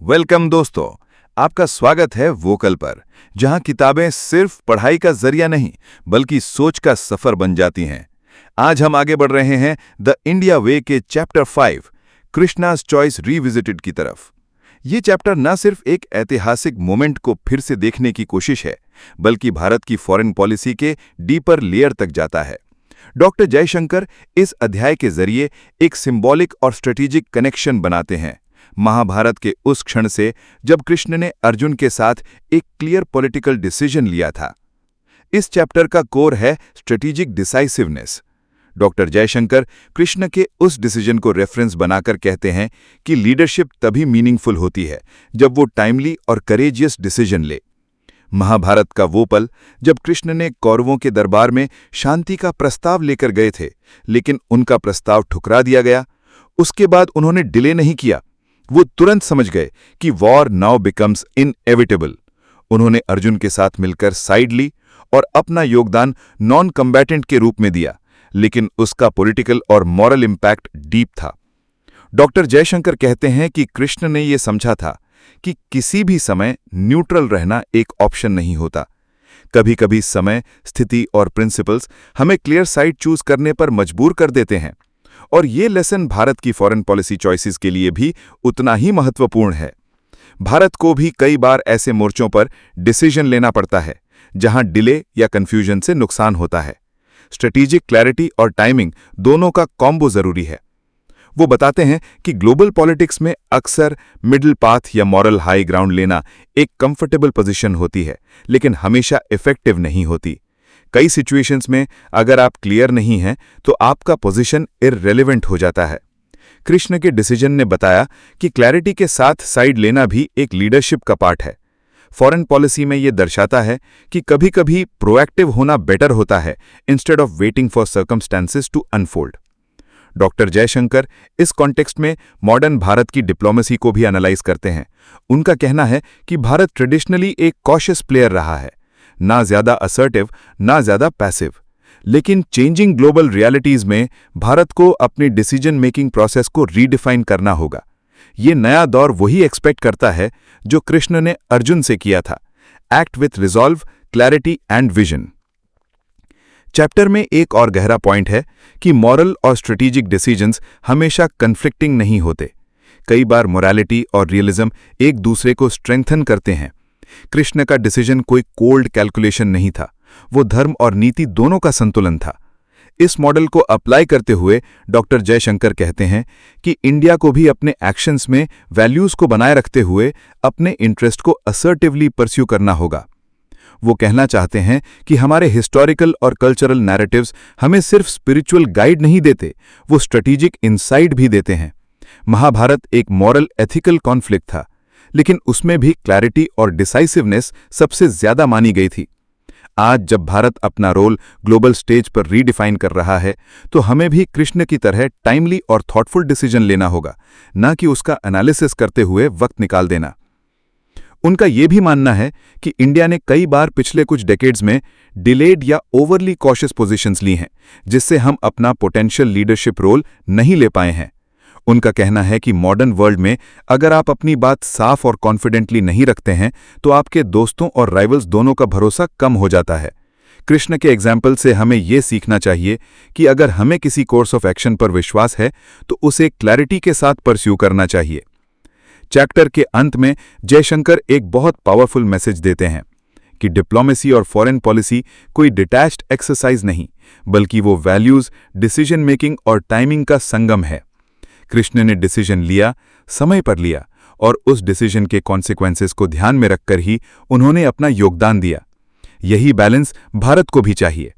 Welcome दोस्तों, आपका स्वागत है वोकल पर, जहां किताबें सिर्फ पढ़ाई का जरिया नहीं बल्कि सोच का सफर बन जाती हैं। आज हम आगे बढ़ रहे हैं द इंडिया वे के चैप्टर 5 कृष्णाज चॉइस रीविजिटेड की तरफ। ये चैप्टर न सिर्फ एक ऐतिहासिक मोमेंट को फिर से देखने की कोशिश है, बल्कि भारत की फॉरेन पॉलिसी के डीपर लेयर तक जाता है। डॉक्टर जयशंकर इस अध्याय के जरिए एक सिंबॉलिक और स्ट्रेटेजिक कनेक्शन बनाते हैं, महाभारत के उस क्षण से जब कृष्ण ने अर्जुन के साथ एक क्लियर पॉलिटिकल डिसीजन लिया था। इस चैप्टर का कोर है strategic decisiveness. Doctor Jaishankar Krishna के उस डिसीजन को रेफरेंस बनाकर कहते हैं कि लीडरशिप तभी मीनिंगफुल होती है जब वो टाइमली और करेजियस डिसीजन ले। महाभारत का वो पल जब कृष्ण ने कौरवों के दरबार में शांति का प्रस्ताव लेकर गए थे, लेकिन उनका प्रस्ताव ठुकरा दिया गया। उसके बाद उन्होंने डिले नहीं किया, वो तुरंत समझ गए कि वॉर नाउ बिकम्स इनएविटेबल। उन्होंने अर्जुन के साथ मिलकर साइड ली और अपना योगदान नॉन कम्बैटेंट के रूप में दिया, लेकिन उसका पॉलिटिकल और मॉरल इंपैक्ट डीप था। डॉक्टर जयशंकर कहते हैं कि कृष्ण ने यह समझा था कि किसी भी समय न्यूट्रल रहना एक ऑप्शन नहीं होता। कभी कभी समय, स्थिति और प्रिंसिपल्स हमें क्लियर साइड चूज करने पर मजबूर कर देते हैं, और ये लेसन भारत की फॉरेन पॉलिसी चॉइसेस के लिए भी उतना ही महत्वपूर्ण है। भारत को भी कई बार ऐसे मोर्चों पर डिसीजन लेना पड़ता है जहां डिले या कंफ्यूजन से नुकसान होता है। स्ट्रेटेजिक क्लैरिटी और टाइमिंग दोनों का कॉम्बो जरूरी है। वो बताते हैं कि ग्लोबल पॉलिटिक्स में अक्सर मिडिल पाथ या मॉरल हाई ग्राउंड लेना एक कंफर्टेबल पोजीशन होती है, लेकिन हमेशा इफेक्टिव नहीं होती। कई सिचुएशंस में अगर आप क्लियर नहीं हैं तो आपका पोजीशन इररिलेवेंट हो जाता है। कृष्ण के डिसीजन ने बताया कि क्लैरिटी के साथ साइड लेना भी एक लीडरशिप का पार्ट है। फॉरेन पॉलिसी में यह दर्शाता है कि कभी-कभी प्रोएक्टिव होना बेटर होता है instead of waiting for circumstances to unfold. Doctor Jaishankar इस कॉन्टेक्स्ट में मॉडर्न भारत की डिप्लोमेसी को भी एनालाइज करते हैं। उनका कहना है कि भारत ट्रेडिशनली एक कॉशियस प्लेयर रहा है, ना ज्यादा असर्टिव ना ज्यादा पैसिव। लेकिन चेंजिंग ग्लोबल रियलिटीज में भारत को अपनी डिसीजन मेकिंग प्रोसेस को रीडिफाइन करना होगा। ये नया दौर वही एक्सपेक्ट करता है जो कृष्ण ने अर्जुन से किया था, act with resolve, clarity and vision. Chapter में एक और गहरा पॉइंट है कि मॉरल और स्ट्रेटेजिक डिसीजंस हमेशा कन्फ्लिक्टिंग नहीं होते। कई बार मोरालिटी और रियलिज्म एक दूसरे को स्ट्रेंथन करते हैं। कृष्ण का डिसीजन कोई कोल्ड कैलकुलेशन नहीं था, वो धर्म और नीति दोनों का संतुलन था। इस मॉडल को अप्लाई करते हुए डॉक्टर जयशंकर कहते हैं कि इंडिया को भी अपने एक्शंस में वैल्यूज को बनाए रखते हुए अपने इंटरेस्ट को असर्टिवली परस्यू करना होगा। वो कहना चाहते हैं कि हमारे हिस्टोरिकल और कल्चरल नैरेटिव्स हमें सिर्फ स्पिरिचुअल गाइड नहीं देते, वो स्ट्रेटेजिक इनसाइट भी देते हैं। महाभारत एक मॉरल एथिकल कॉन्फ्लिक्ट था, लेकिन उसमें भी क्लैरिटी और डिसाइसिवनेस सबसे ज्यादा मानी गई थी। आज जब भारत अपना रोल ग्लोबल स्टेज पर रीडिफाइन कर रहा है, तो हमें भी कृष्ण की तरह टाइमली और थॉटफुल डिसीजन लेना होगा, न कि उसका एनालिसिस करते हुए वक्त निकाल देना। उनका यह भी मानना है कि इंडिया ने कई बार पिछले कुछ डेकेड्स में डिलेड या ओवरली कॉशियस पोजीशंस ली हैं, जिससे हम अपना पोटेंशियल लीडरशिप रोल नहीं ले पाए हैं। उनका कहना है कि मॉडर्न वर्ल्ड में अगर आप अपनी बात साफ और कॉन्फिडेंटली नहीं रखते हैं तो आपके दोस्तों और राइवल्स दोनों का भरोसा कम हो जाता है। कृष्ण के एग्जाम्पल से हमें यह सीखना चाहिए कि अगर हमें किसी कोर्स ऑफ एक्शन पर विश्वास है तो उसे क्लैरिटी के साथ परस्यू करना चाहिए। चैप्टर के अंत में जयशंकर एक बहुत पावरफुल मैसेज देते हैं कि डिप्लोमेसी और फॉरेन पॉलिसी कोई डिटैच्ड एक्सरसाइज नहीं, बल्कि वो वैल्यूज, डिसीजन मेकिंग और टाइमिंग का संगम है। कृष्ण ने डिसीजन लिया, समय पर लिया, और उस डिसीजन के कॉन्सिक्वेंसेस को ध्यान में रखकर ही उन्होंने अपना योगदान दिया। यही बैलेंस भारत को भी चाहिए।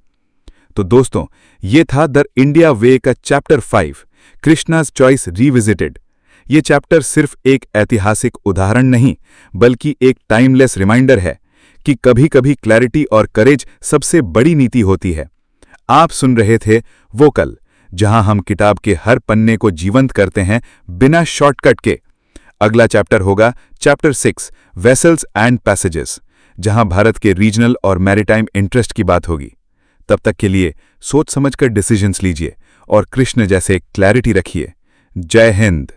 तो दोस्तों, ये था द इंडिया वे का चैप्टर 5 कृष्णाज चॉइस रीविजिटेड। ये चैप्टर सिर्फ एक ऐतिहासिक उदाहरण नहीं, बल्कि एक टाइमलेस रिमाइंडर है कि कभी कभी क्लैरिटी और करेज सबसे बड़ी नीति होती है। आप सुन रहे थे वोकल, जहां हम किताब के हर पन्ने को जीवंत करते हैं बिना शॉर्टकट के। अगला चैप्टर होगा चैप्टर 6 वेसल्स एंड पैसेजेस, जहां भारत के रीजनल और मैरीटाइम इंटरेस्ट की बात होगी। तब तक के लिए सोच समझकर डिसीजंस लीजिए और कृष्ण जैसे क्लैरिटी रखिए। जय हिंद।